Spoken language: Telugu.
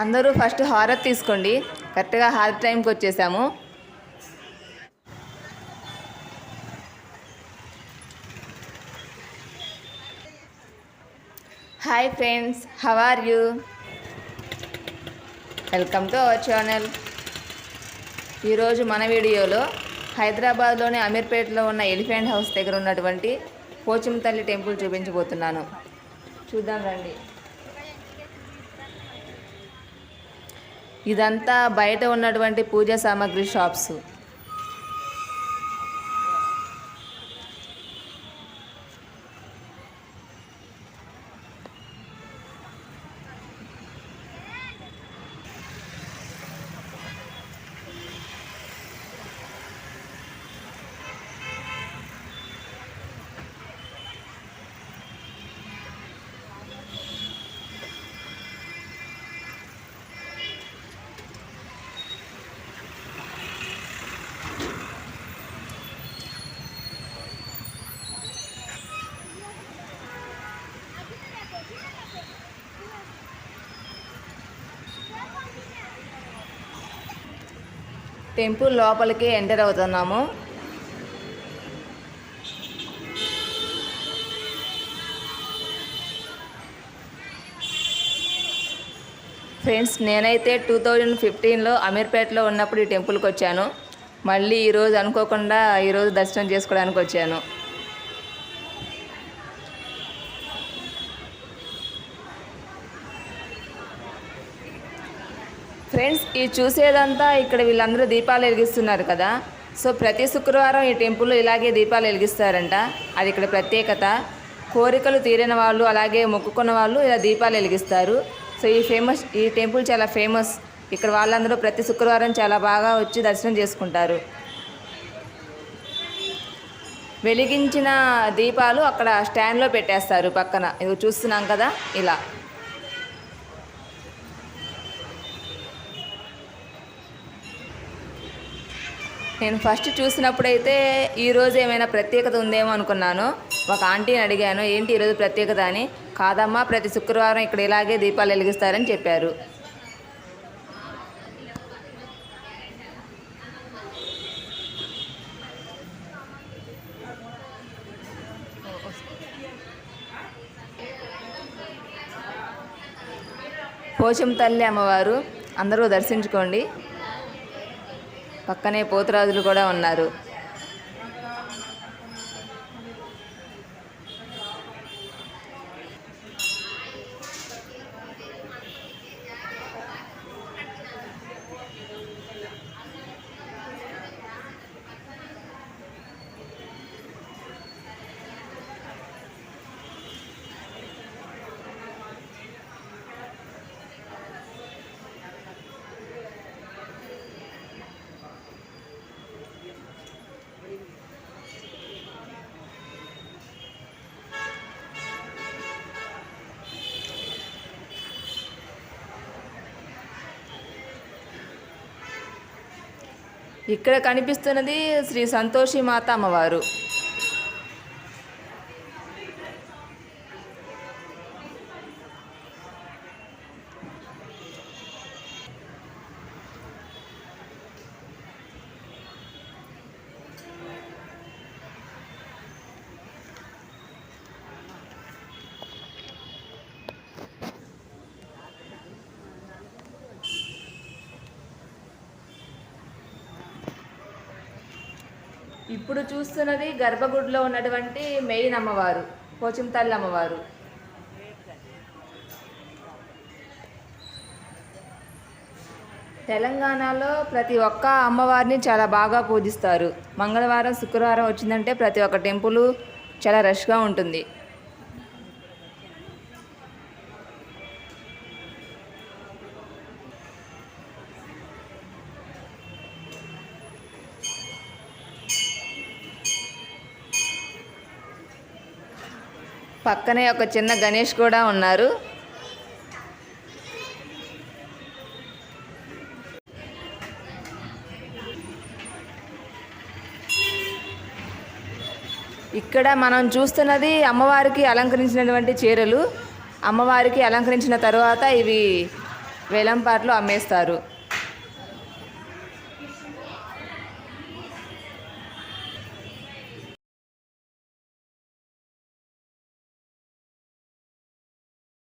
అందరూ ఫస్ట్ హారతి తీసుకోండి. కరెక్ట్గా హారతి టైంకి వచ్చేసాము. Hi friends, how are you? Welcome to our channel. ఈరోజు మన వీడియోలో హైదరాబాద్లోని అమీర్పేటలో ఉన్న ఎలిఫెంట్ హౌస్ దగ్గర ఉన్నటువంటి పోచమ్మ తల్లి టెంపుల్ చూపించబోతున్నాను. చూద్దాం రండి. ఇదంతా బయట ఉన్నటువంటి పూజా సామాగ్రి షాప్స్. టెంపుల్ లోపలికి ఎంటర్ అవుతున్నాము. ఫ్రెండ్స్, నేనైతే 2015లో అమీర్పేటలో ఉన్నప్పుడు ఈ టెంపుల్కి వచ్చాను. మళ్ళీ ఈరోజు అనుకోకుండా ఈరోజు దర్శనం చేసుకోవడానికి వచ్చాను. ఫ్రెండ్స్, ఈ చూసేదంతా ఇక్కడ వీళ్ళందరూ దీపాలు వెలిగిస్తున్నారు కదా. సో ప్రతి శుక్రవారం ఈ టెంపుల్లో ఇలాగే దీపాలు వెలిగిస్తారంట. అది ఇక్కడ ప్రత్యేకత. కోరికలు తీరిన వాళ్ళు, అలాగే మొక్కుకున్న వాళ్ళు ఇలా దీపాలు వెలిగిస్తారు. సో ఈ టెంపుల్ చాలా ఫేమస్. ఇక్కడ వాళ్ళందరూ ప్రతి శుక్రవారం చాలా బాగా వచ్చి దర్శనం చేసుకుంటారు. వెలిగించిన దీపాలు అక్కడ స్టాండ్లో పెట్టేస్తారు పక్కన. ఇది చూస్తున్నాం కదా, ఇలా. నేను ఫస్ట్ చూసినప్పుడైతే ఈరోజు ఏమైనా ప్రత్యేకత ఉందేమో అనుకున్నాను. ఒక ఆంటీని అడిగాను, ఏంటి ఈరోజు ప్రత్యేకత అని. కాదమ్మా, ప్రతి శుక్రవారం ఇక్కడ ఇలాగే దీపాలు వెలిగిస్తారని చెప్పారు. పోచమ్మ తల్లి అమ్మవారు, అందరూ దర్శించుకోండి. పక్కనే పోతురాజులు కూడా ఉన్నారు. ఇక్కడ కనిపిస్తున్నది శ్రీ సంతోషి మాత అమ్మవారు. ఇప్పుడు చూస్తున్నది గర్భగుడిలో ఉన్నటువంటి మెయిన్ అమ్మవారు, పోచమ్మ తల్లి అమ్మవారు. తెలంగాణలో ప్రతి ఒక్క అమ్మవారిని చాలా బాగా పూజిస్తారు. మంగళవారం, శుక్రవారం వచ్చిందంటే ప్రతి ఒక్క టెంపుల్ చాలా రష్గా ఉంటుంది. పక్కనే ఒక చిన్న గణేష్ కూడా ఉన్నారు. ఇక్కడ మనం చూస్తున్నది అమ్మవారికి అలంకరించినటువంటి చీరలు. అమ్మవారికి అలంకరించిన తర్వాత ఇవి వేలంపాట్లో అమ్మేస్తారు.